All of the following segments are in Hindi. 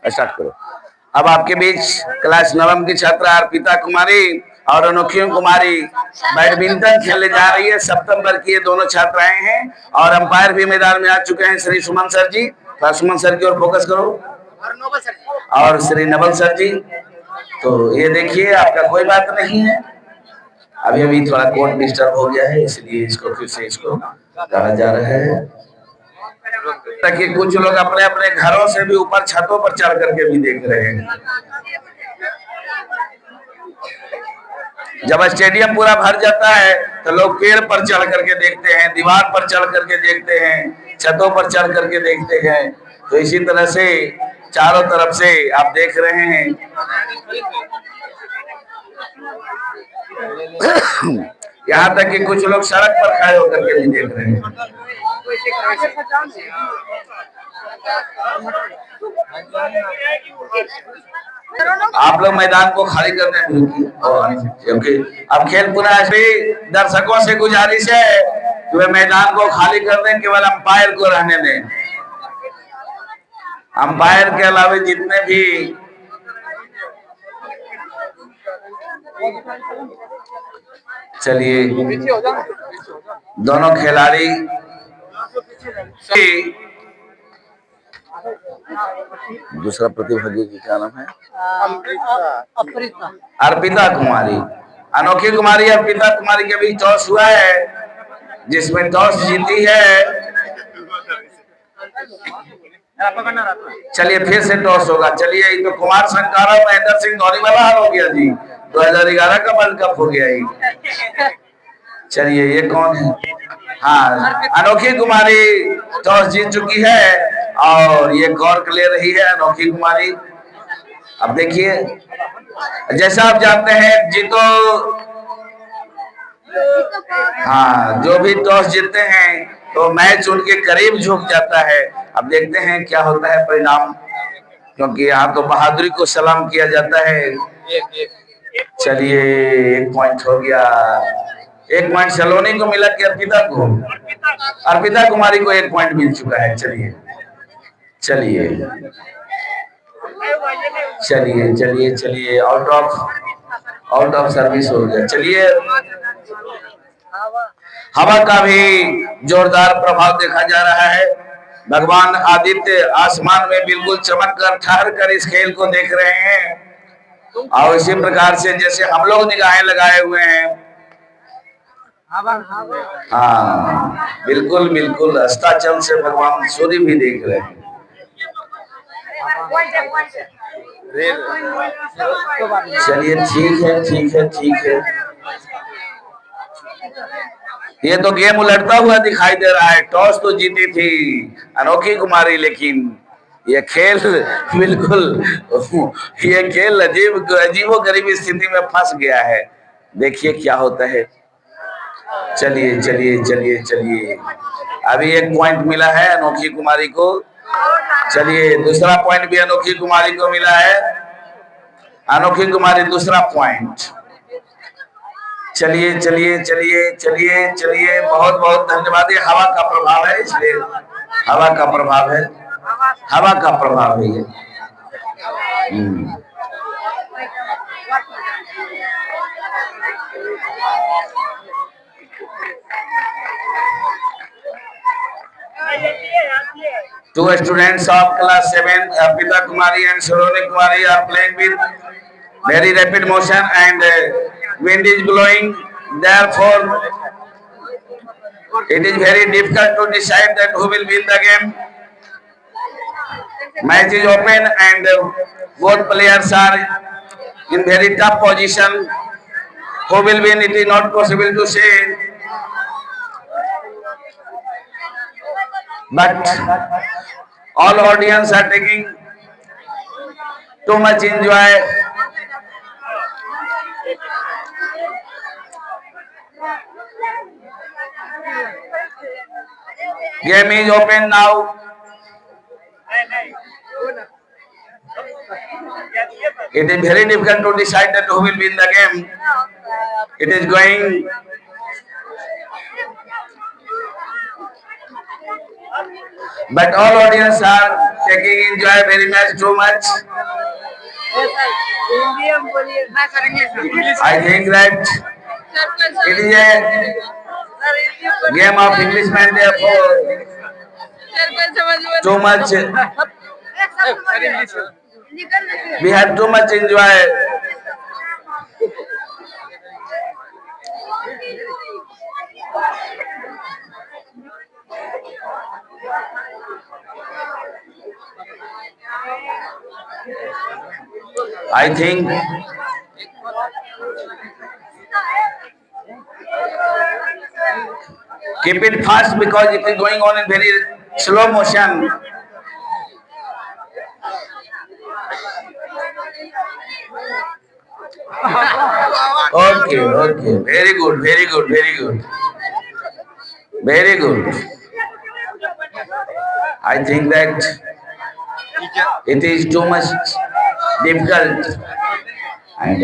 स्टार्ट करो। अब आपके बीच क्लास 9 की छात्रा अर्पिता कुमारी और अनोखी कुमारी बैडमिंटन खेलने जा रही है। सितंबर की ये दोनों छात्राएं हैं और अंपायर भी मैदान में आ चुके हैं। श्री सुमन सर जी, सुमन सर की ओर फोकस करो, और श्री नवल सर जी। तो ये देखिए, आपका कोई बात नहीं है, अभी अभी थोड़ा कोड डिस्टर्ब हो गया है, इसलिए इसको फिर से इसको कहा जा रहा है, ताकि कुछ लोग अपने अपने घरों से भी ऊपर छतों पर चढ़ करके भी देख रहे हैं। जब स्टेडियम पूरा भर जाता है तो लोग पेड़ पर चढ़ करके देखते हैं, दीवार पर चढ़ करके देखते हैं, छतों पर चढ़ करके देखते हैं। तो इसी तरह से चारों तरफ से आप देख रहे हैं। यहाँ तक कि कुछ लोग सड़क पर खड़े होकर के भी देख रहे हैं। आप लोग मैदान को खाली करने क्योंकि अब खेल पूरा है। दर्शकों से गुजारिश है कि वे मैदान को खाली कर दें, केवल अंपायर को रहने दें। अंपायर के अलावा जितने भी चलिए, दोनों खिलाड़ी दूसरा प्रतिभागी की क्या नाम है? अर्पिता कुमारी, अनोखी कुमारी, अर्पिता कुमारी के बीच टॉस हुआ है, जिसमें टॉस जीती है। चलिए फिर से टॉस होगा। चलिए, तो कुमार संकारा महेंद्र सिंह धोनी वाला हाल हो गया जी। 2011 का वर्ल्ड कप हो गया ही। चलिए, ये कौन है? हाँ, अनोखी कुमारी टॉस जीत चुकी है और ये कॉर्क ले रही है अनोखी कुमारी। अब देखिए, जैसा आप जानते हैं जीतो, हाँ, जो भी टॉस जीतते हैं तो मैच उनके करीब झुक जाता है। अब देखते हैं क्या होता है परिणाम, क्योंकि यहाँ तो बहादुरी को सलाम किया जाता है। चलिए, 1 पॉइंट हो गया। 1 पॉइंट सलोनी को मिला कि अर्पिता को? अर्पिता कुमारी को 1 पॉइंट मिल चुका है। चलिए चलिए चलिए चलिए चलिए, आउट ऑफ सर्विस हो गया। चलिए, हवा का भी जोरदार प्रभाव देखा जा रहा है। भगवान आदित्य आसमान में बिल्कुल चमक कर ठहर कर इस खेल को देख रहे हैं, और इसी प्रकार से जैसे हम लोग निगाहें लगाए हुए हैं। हाँ, बिल्कुल बिल्कुल, अस्ताचल से भगवान सूर्य भी देख रहे हैं। चलिए, ठीक है ठीक है ठीक है। ये तो गेम उलटता हुआ दिखाई दे रहा है। टॉस तो जीती थी अनोखी कुमारी, लेकिन ये खेल बिल्कुल, ये खेल अजीबो-गरीब स्थिति में फंस गया है। देखिए क्या होता है। चलिए चलिए चलिए चलिए, अभी 1 पॉइंट मिला है अनोखी कुमारी को। चलिए, दूसरा पॉइंट भी अनोखी कुमारी को मिला है। अनोखी कुमारी दूसरा पॉइंट। चलिए चलिए चलिए चलिए चलिए, बहुत बहुत धन्यवाद। ये हवा का प्रभाव है, इसलिए हवा का प्रभाव है, हवा का प्रभाव है ये। Two students of class 7, Arpita Kumari and Saloni Kumari, are playing with very rapid motion and wind is blowing. Therefore, it is very difficult to decide that who will win the game. Match is open and both players are in very tough position. Who will win? It is not possible to say. But all audience are taking too much enjoy. Game is open now. It is very difficult to decide that who will win the game. It is going. But all audience are taking enjoy very much, too much. I think that it is a game of Englishman, therefore too much. We have too much enjoy. I think keep it fast because it is going on in very slow motion. Okay, okay, very good, very good, very good, very good. I think that it is too much difficult and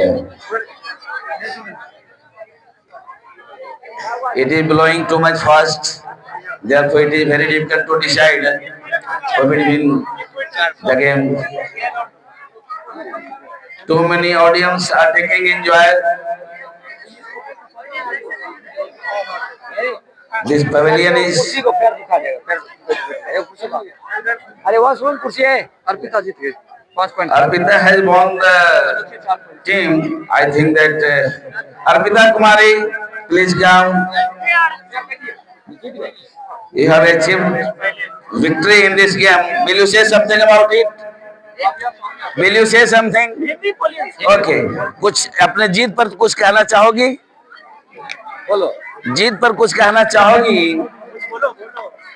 it is blowing too much fast. Therefore, it is very difficult to decide who will win the game. Too many audience are taking enjoy. This pavilion is. Arpita has won the team. I think that Arpita Kumari, please come. You have achieved victory in this game. Will you say something about it? Will you say something? Okay. कुछ अपने जीत पर कुछ कहना चाहोगी? बोलो. जीत पर कुछ कहना चाहोगी?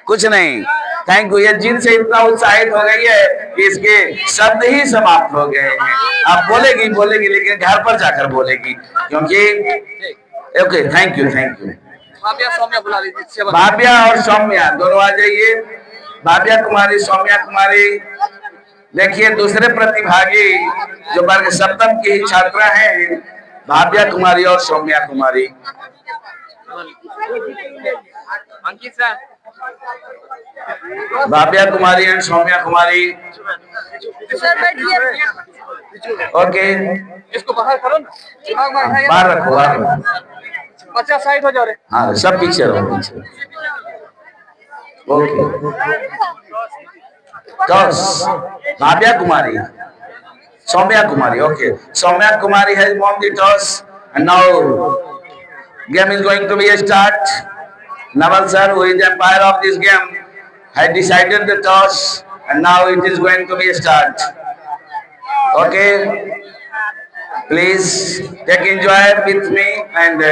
कुछ नहीं. Thank you. ये जीत से इतना उत्साहित हो गई है कि इसके शब्द ही समाप्त हो गए हैं. आप बोलेगी बोलेगी लेकिन घर पर जाकर बोलेगी क्योंकि okay. Thank you, thank you. Bhavya और सौम्या दोनों आ जाइए. भाव्या कुमारी, सौम्या कुमारी. देखिए दूसरे प्रतिभागी जो वर्ग सप्तम की छात्रा हैं, भाव्या कुमारी और सौम्या कुमारी. भाव्या कुमारी एंड सौम्या कुमारी. ओके. इसको बाहर करो ना. बाहर रखो, बाहर रखो. बच्चा साइड हो जाओ रे. हाँ, सब पीछे रहो, पीछे. Okay. Toss Bhavya Kumari, Saumya Kumari. Okay, Soumya Kumari has won the toss and now game is going to be a start. Naval sir, who is the umpire of this game, had decided the toss and now it is going to be a start. Okay, please take enjoy with me and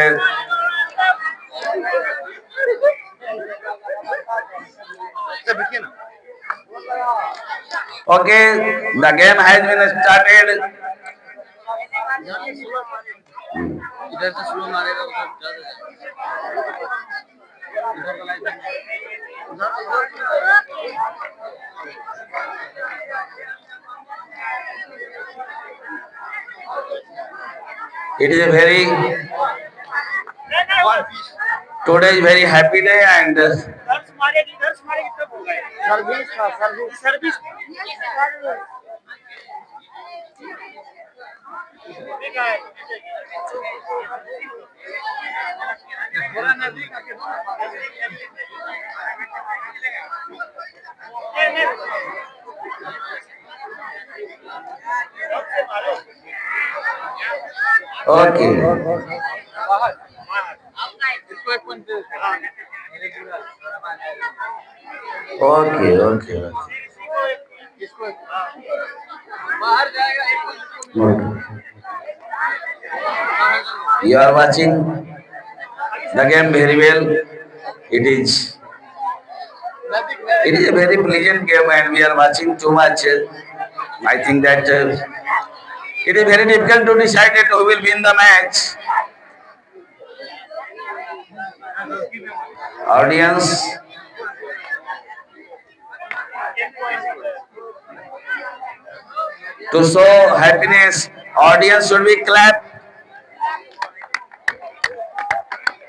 okay, the game has been started. It is a very today is very happy day and service. Okay. Okay, okay, okay. You are watching the game very well. It is a very pleasant game and we are watching too much. I think that it is very difficult to decide who will win the match. Audience, to show happiness, audience should be clap.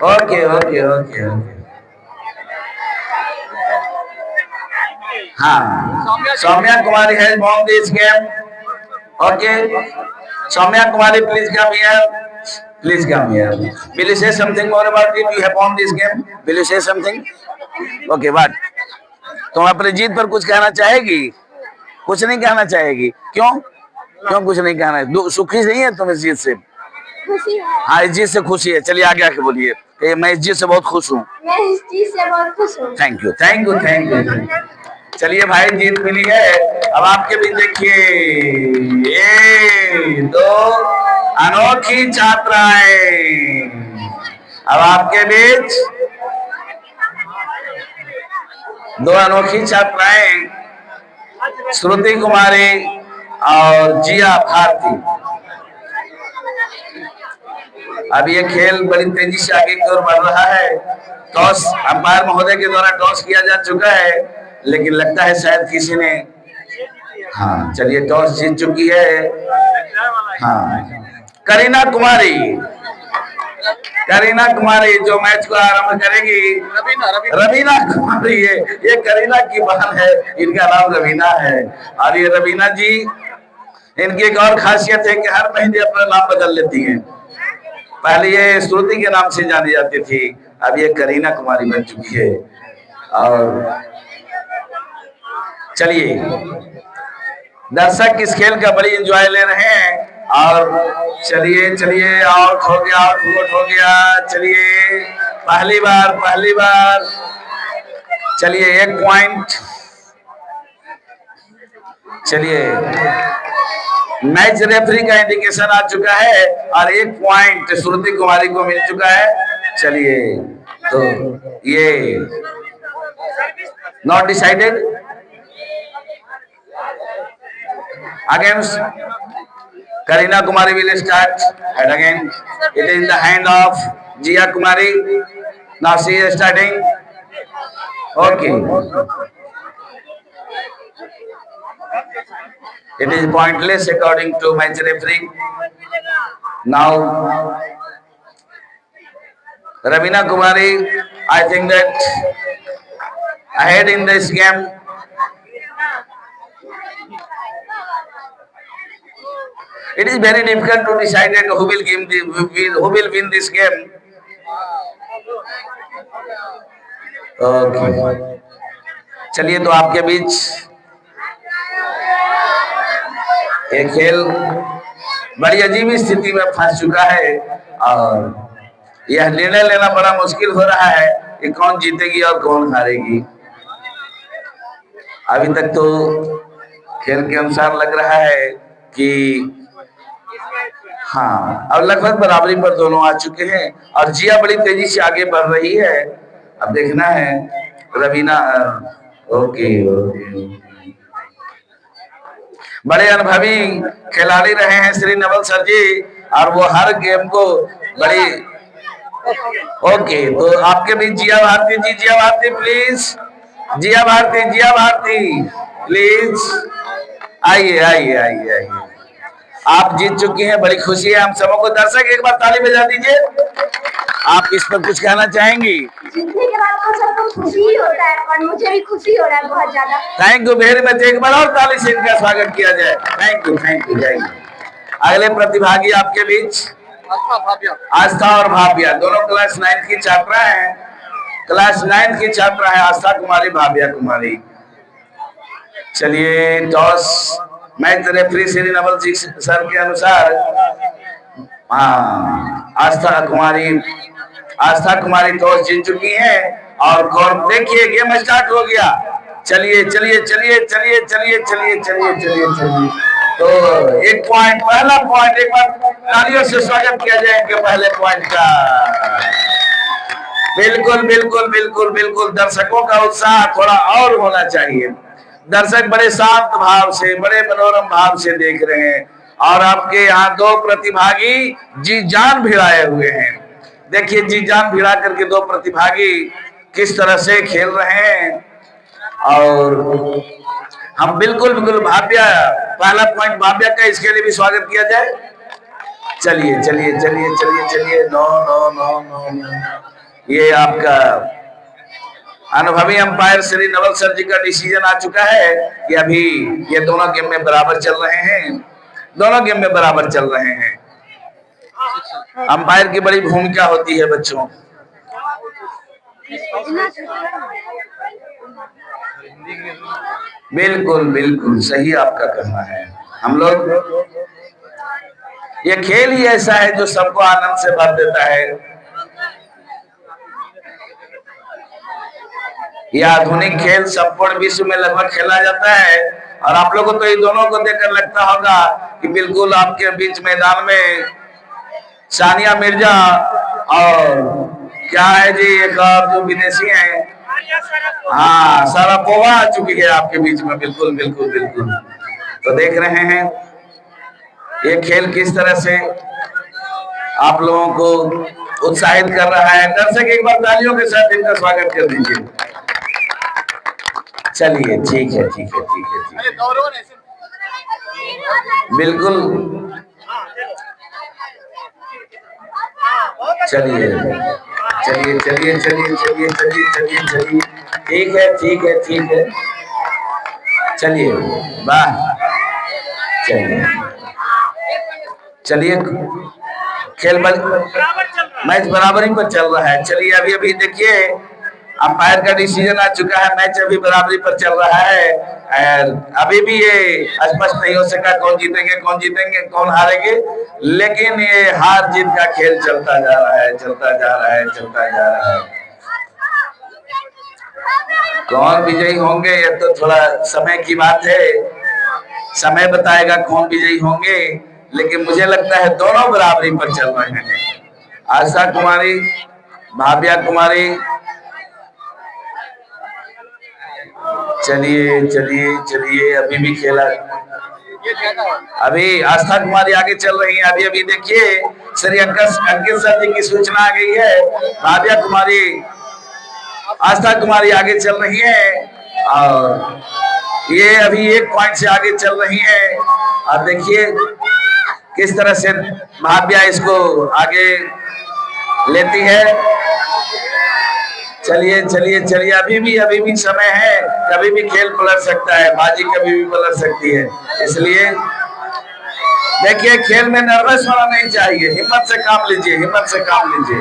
Okay, okay, okay, okay. हाँ, सौम्या कुमारी has won this game. Okay, Soumya Kumari, please come here. Please come here. Will you say something more about it? You have won this game. Will you say something? Okay, what? तुम अपनी जीत पर कुछ कहना चाहेगी? कुछ नहीं कहना चाहेगी? क्यों? क्यों कुछ नहीं कहना है? सुखी नहीं है तुम इस जीत से? खुशी है। हाँ, इस जीत से खुशी है। चलिए आगे आके बोलिए कि मैं इस जीत से बहुत खुश हूँ। मैं इस जीत से बहुत खुश हूँ। Thank you, thank you, thank you. चलिए भाई, जीत मिली है। अब आपके भी देखिए, ये दो अनोखी छात्राएं। अब आपके बीच दो अनोखी छात्राएं, श्रुति कुमारी और जिया भारती। अब ये खेल बड़ी तेजी से आगे की ओर बढ़ रहा है। टॉस अंपायर महोदय के द्वारा टॉस किया जा चुका है, लेकिन लगता है शायद किसी ने, हाँ चलिए, टॉस जीत चुकी है। हाँ, करीना कुमारी, करीना कुमारी जो मैच को आरंभ करेगी। रवीना कुमारी, ये करीना की बहन है, इनका नाम रवीना है। और ये रवीना जी, इनकी एक और खासियत है कि हर महीने अपना नाम बदल लेती हैं। पहले ये श्रुति के नाम से जानी जाती थी, अब ये करीना कुमारी बन चुकी है। और चलिए, दर्शक इस खेल का बड़ी एंजॉय ले रहे हैं। और चलिए चलिए, आउट हो गया, आउट हो गया। चलिए, पहली बार चलिए, 1 पॉइंट। चलिए, मैच रेफरी का इंडिकेशन आ चुका है और 1 पॉइंट श्रुति कुमारी को मिल चुका है। चलिए, तो ये not decided against Karina Kumari will start, and again it is in the hand of Jia Kumari. Now she is starting. Okay, it is pointless according to match referee. Now Ravina Kumari, I think that ahead in this game. It is very difficult to decide who will win this game. Okay. चलिए, तो आपके बीच एक खेल बड़ी अजीब स्थिति में फंस चुका है और यह निर्णय लेना बड़ा मुश्किल हो रहा है कि कौन जीतेगी और कौन हारेगी। अभी तक तो खेल के अनुसार लग रहा है कि हाँ, अब लगभग बराबरी पर दोनों आ चुके हैं और जिया बड़ी तेजी से आगे बढ़ रही है। अब देखना है रवीना। ओके, बड़े अनुभवी खिलाड़ी रहे हैं श्री नवल सर जी, और वो हर गेम को बड़ी। ओके, तो आपके बीच जिया भारती जी, जिया भारती प्लीज, जिया भारती प्लीज आइए आइए आइए आइए। आप जीत चुकी हैं, बड़ी खुशी है हम सबों को। दर्शक एक बार ताली बजा दीजिए। आप इस पर कुछ कहना चाहेंगी? जीतने के बाद तो सबको खुशी होता है और मुझे भी खुशी हो रहा है बहुत ज्यादा। Thank you very much. एक बार और ताली से इनका स्वागत किया जाए। Thank you, thank you, thank you. अगले प्रतिभागी आपके बीच आस्था और भाव्या, दोनों क्लास 9 की छात्रा है। क्लास 9 की छात्रा है आस्था कुमारी, भाव्या कुमारी। चलिए, toss match referee Shri Naval ji sir के अनुसार आस्था कुमारी टॉस जीत चुकी हैं और देखिए गेम स्टार्ट हो गया। चलिए चलिए चलिए चलिए चलिए चलिए चलिए चलिए चलिए, तो 1 पॉइंट, पहला पॉइंट। एक बार तालियों से स्वागत किया जाए इनके पहले पॉइंट का। बिल्कुल बिल्कुल बिल्कुल बिल्कुल, दर्शकों का उत्साह थोड़ा और होना चाहिए। दर्शक बड़े शांत भाव से, बड़े मनोरम भाव से देख रहे हैं और आपके यहाँ 2 प्रतिभागी जी जान भिड़ाए हुए हैं। देखिए, जी जान भिड़ा करके 2 प्रतिभागी किस तरह से खेल रहे हैं। और हम बिल्कुल भाव्या, पहला पॉइंट भाव्या का, इसके लिए भी स्वागत किया जाए। चलिए चलिए चलिए चलिए चलिए, नो नो नो नो, ये आपका अनुभवी अंपायर श्री नवल सर जी का डिसीजन आ चुका है कि अभी ये दोनों गेम में बराबर चल रहे हैं, दोनों गेम में बराबर चल रहे हैं। अंपायर की बड़ी भूमिका होती है बच्चों। बिल्कुल बिल्कुल सही आपका कहना है। हम लोग, ये खेल ही ऐसा है जो सबको आनंद से भर देता है। यह आधुनिक खेल संपूर्ण विश्व में लगभग खेला जाता है और आप लोगों को तो इन दोनों को देखकर लगता होगा कि बिल्कुल आपके बीच मैदान में सानिया मिर्जा और क्या है जी एक और जो विदेशी है, हाँ शारापोवा आ चुकी है आपके बीच में। बिल्कुल बिल्कुल बिल्कुल। तो देख रहे हैं ये खेल किस तरह से आप लोगों को उत्साहित कर रहा है। दर्शक एक बार तालियों के साथ इनका स्वागत कर दीजिए। चलिए ठीक है ठीक है ठीक है ठीक है, बिल्कुल। चलिए चलिए चलिए चलिए चलिए चलिए चलिए चलिए, ठीक है ठीक है ठीक है, चलिए वाह, चलिए चलिए खेल मैच बराबरी पर चल रहा है। चलिए अभी अभी देखिए अंपायर का डिसीजन आ चुका है, मैच अभी बराबरी पर चल रहा है और अभी भी ये स्पष्ट नहीं हो सका कौन जीतेंगे कौन हारेंगे, लेकिन ये हार जीत का खेल चलता जा रहा है, चलता जा रहा है, चलता जा रहा है। कौन विजयी होंगे ये तो थोड़ा समय की बात है, समय बताएगा कौन विजयी होंगे, लेकिन मुझे लगता है दोनों बराबरी पर चल रहे हैं। आशा कुमारी, भाव्या कुमारी, चलिए चलिए चलिए अभी भी खेला, अभी आस्था कुमारी आगे चल रही है। अभी अभी देखिए श्री अंकित सर जी की सूचना आ गई है, भाव्या कुमारी, आस्था कुमारी आगे चल रही है और ये अभी 1 पॉइंट से आगे चल रही है। और देखिए किस तरह से भाव्या इसको आगे लेती है। चलिए चलिए चलिए अभी भी समय है, कभी भी खेल पलट सकता है, बाजी कभी भी पलट सकती है। इसलिए देखिए खेल में नर्वस होना नहीं चाहिए, हिम्मत से काम लीजिए, हिम्मत से काम लीजिए,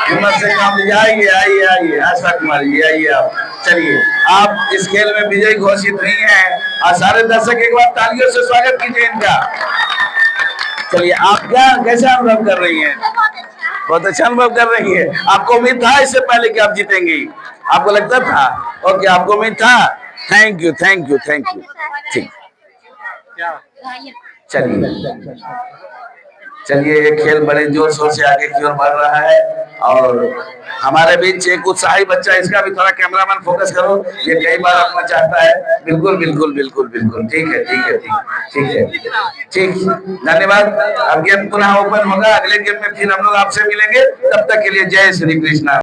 हिम्मत से काम लीजिए। आइए आइए आइए आशा कुमारी जी आइए आप। चलिए आप इस खेल में विजयी घोषित हुई हैं और सारे दर्शक एक बार तालियों से स्वागत कीजिए इनका। चलिए आप क्या कैसा अनुभव कर रही हैं? बहुत अच्छा अनुभव कर रही है। आपको उम्मीद था इससे पहले कि आप जीतेंगी? आपको लगता था? ओके, आपको उम्मीद था। Thank you thank you thank you. ठीक, चलिए चलिए ये खेल बड़े जोर शोर से आगे की ओर बढ़ रहा है और हमारे बीच एक उत्साही बच्चा, इसका भी थोड़ा कैमरामैन फोकस करो, ये कई बार अपना चाहता है। बिल्कुल बिल्कुल बिल्कुल बिल्कुल, ठीक है ठीक है ठीक है ठीक, धन्यवाद। अब गेम पुनः ओपन होगा, अगले गेम में फिर हम लोग आपसे मिलेंगे, तब तक के लिए जय श्री कृष्णा।